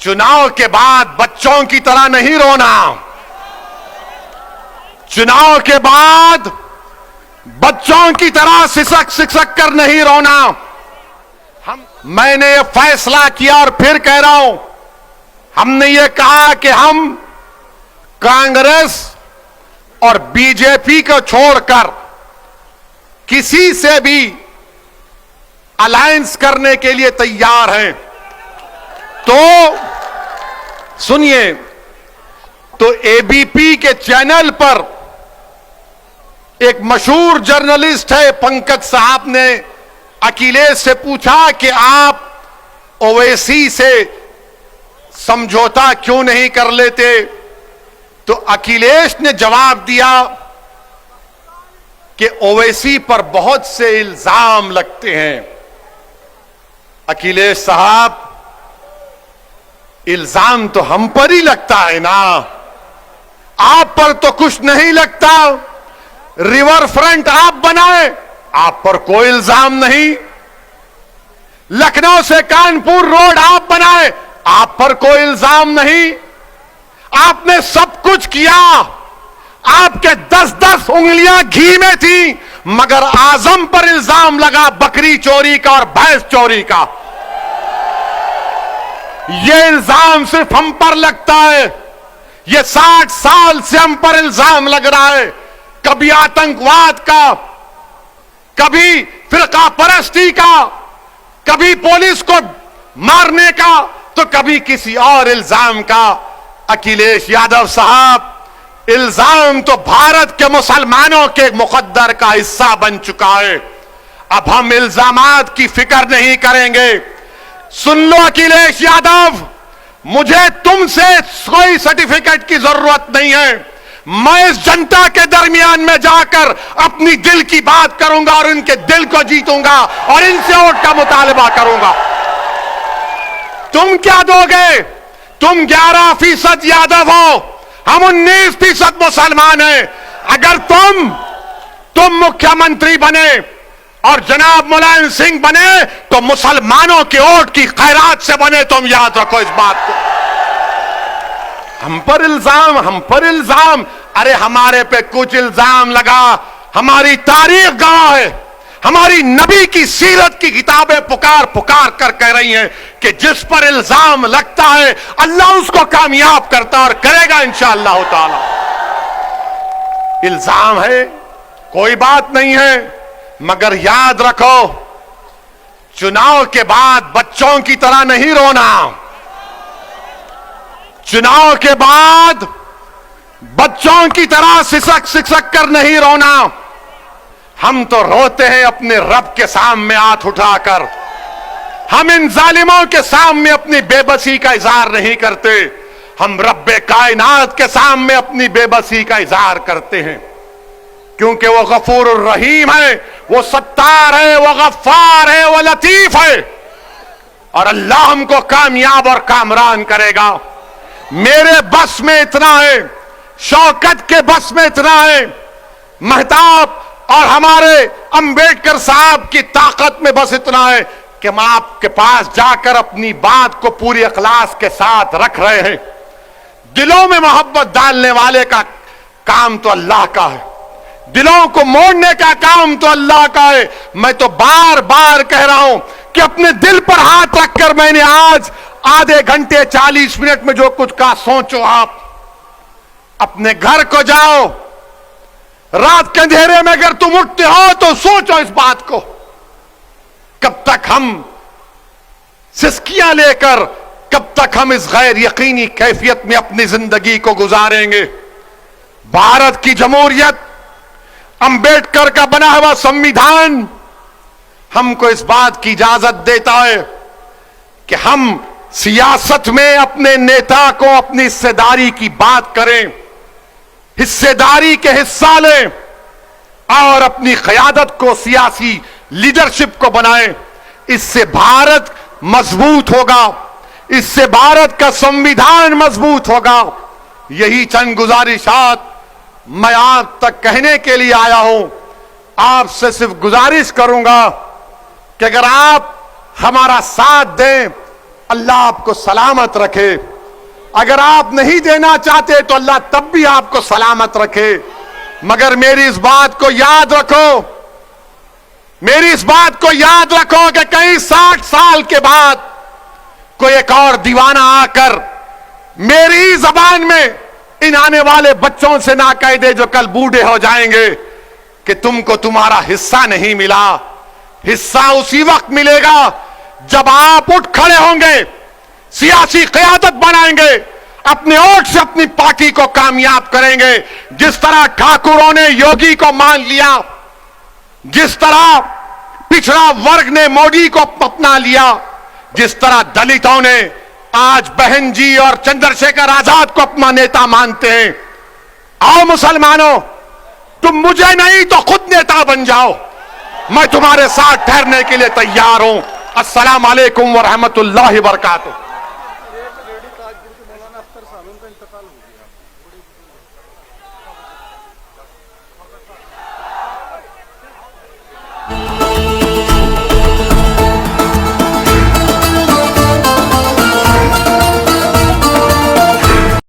चुनाव के बाद बच्चों की तरह नहीं रोना। चुनाव के बाद बच्चों की तरह सिसक सिसक कर नहीं रोना। मैंने ये फैसला किया और फिर कह रहा हूं, हमने ये कहा कि हम कांग्रेस और बीजेपी को छोड़कर किसी से भी अलायंस करने के लिए तैयार हैं। तो सुनिए, तो एबीपी के चैनल पर एक मशहूर जर्नलिस्ट है पंकज साहब ने अखिलेश से पूछा कि आप ओवैसी से समझौता क्यों नहीं कर लेते, तो अखिलेश ने जवाब दिया कि ओवैसी पर बहुत से इल्जाम लगते हैं। अखिलेश साहब, इल्जाम तो हम पर ही लगता है ना, आप पर तो कुछ नहीं लगता। रिवर फ्रंट आप बनाए, आप पर कोई इल्जाम नहीं। लखनऊ से कानपुर रोड आप बनाए, आप पर कोई इल्जाम नहीं। आपने सब कुछ किया, आपके 10-10 उंगलियां घी में थी, मगर आजम पर इल्जाम लगा बकरी चोरी का और भैंस चोरी का। यह इल्जाम सिर्फ हम पर लगता है, यह 60 साल से हम पर इल्जाम लग रहा है। कभी आतंकवाद का, कभी फिरका परस्ती का, कभी पुलिस को मारने का, तो कभी किसी और इल्जाम का। अखिलेश यादव साहब, इल्जाम तो भारत के मुसलमानों के मुकद्दर का हिस्सा बन चुका है। अब हम इल्जामात की फिक्र नहीं करेंगे। सुन लो अखिलेश यादव, मुझे तुमसे कोई सर्टिफिकेट की जरूरत नहीं है। मैं इस जनता के दरमियान में जाकर अपनी दिल की बात करूंगा और उनके दिल को जीतूंगा और इनसे वोट का मुतालबा करूंगा। तुम क्या दोगे? तुम 11% यादव हो, हम 19% मुसलमान हैं। अगर तुम मुख्यमंत्री बने और जनाब मुलायम सिंह बने तो मुसलमानों के वोट की खैरात से बने। तुम याद रखो इस बात को। हम पर इल्जाम, अरे हमारे पे कुछ इल्जाम लगा, हमारी तारीख गवाह है, हमारी नबी की सीरत की किताबें पुकार पुकार कर कह रही हैं कि जिस पर इल्जाम लगता है अल्लाह उसको कामयाब करता और करेगा इंशाअल्लाह ताला। इल्जाम है, कोई बात नहीं है, मगर याद रखो, चुनाव के बाद बच्चों की तरह नहीं रोना। चुनाव के बाद बच्चों की तरह सिसक सिसक कर नहीं रोना। हम तो रोते हैं अपने रब के सामने हाथ उठाकर। हम इन जालिमों के सामने अपनी बेबसी का इजहार नहीं करते, हम रब्बे कायनात के सामने अपनी बेबसी का इजहार करते हैं, क्योंकि वो गफूर रहीम है, वो सत्तार है, वो गफ्फार है, वो लतीफ है, और अल्लाह हमको कामयाब और कामरान करेगा। मेरे बस में इतना है, शौकत के बस में इतना है, महताब और हमारे अंबेडकर साहब की ताकत में बस इतना है कि हम आपके पास जाकर अपनी बात को पूरी इखलास के साथ रख रहे हैं। दिलों में मोहब्बत डालने वाले का काम तो अल्लाह का है, दिलों को मोड़ने का काम तो अल्लाह का है। मैं तो बार बार कह रहा हूं कि अपने दिल पर हाथ रखकर मैंने आज आधे घंटे 40 मिनट में जो कुछ कहा, सोचो आप। अपने घर को जाओ, रात के अंधेरे में अगर तुम उठते हो तो सोचो इस बात को, कब तक हम सिसकियां लेकर, कब तक हम इस गैर यकीनी कैफियत में अपनी जिंदगी को गुजारेंगे। भारत की जमहूरियत, अंबेडकर का बना हुआ संविधान हमको इस बात की इजाजत देता है कि हम सियासत में अपने नेता को अपनी हिस्सेदारी की बात करें, हिस्सेदारी के हिस्सा लें और अपनी क़यादत को, सियासी लीडरशिप को बनाएं। इससे भारत मजबूत होगा, इससे भारत का संविधान मजबूत होगा। यही चंद गुजारिशात मैं आप तक कहने के लिए आया हूं। आपसे सिर्फ गुजारिश करूंगा कि अगर आप हमारा साथ दें, अल्लाह आपको सलामत रखे। अगर आप नहीं देना चाहते तो अल्लाह तब भी आपको सलामत रखे। मगर मेरी इस बात को याद रखो, मेरी इस बात को याद रखो कि कहीं 60 साल के बाद कोई एक और दीवाना आकर मेरी ही जबान में इन आने वाले बच्चों से ना कह दे जो कल बूढ़े हो जाएंगे कि तुमको तुम्हारा हिस्सा नहीं मिला। हिस्सा उसी वक्त मिलेगा जब आप उठ खड़े होंगे, सियासी क़यादत बनाएंगे, अपने वोट से अपनी पार्टी को कामयाब करेंगे। जिस तरह ठाकुरों ने योगी को मान लिया, जिस तरह पिछड़ा वर्ग ने मोदी को अपना लिया, जिस तरह दलितों ने आज बहन जी और चंद्रशेखर आजाद को अपना नेता मानते हैं। आओ मुसलमानों, तुम मुझे नहीं तो खुद नेता बन जाओ। मैं तुम्हारे साथ ठहरने के लिए तैयार हूं। अस्सलाम वालेकुम व रहमतुल्लाहि व बरकातुहू।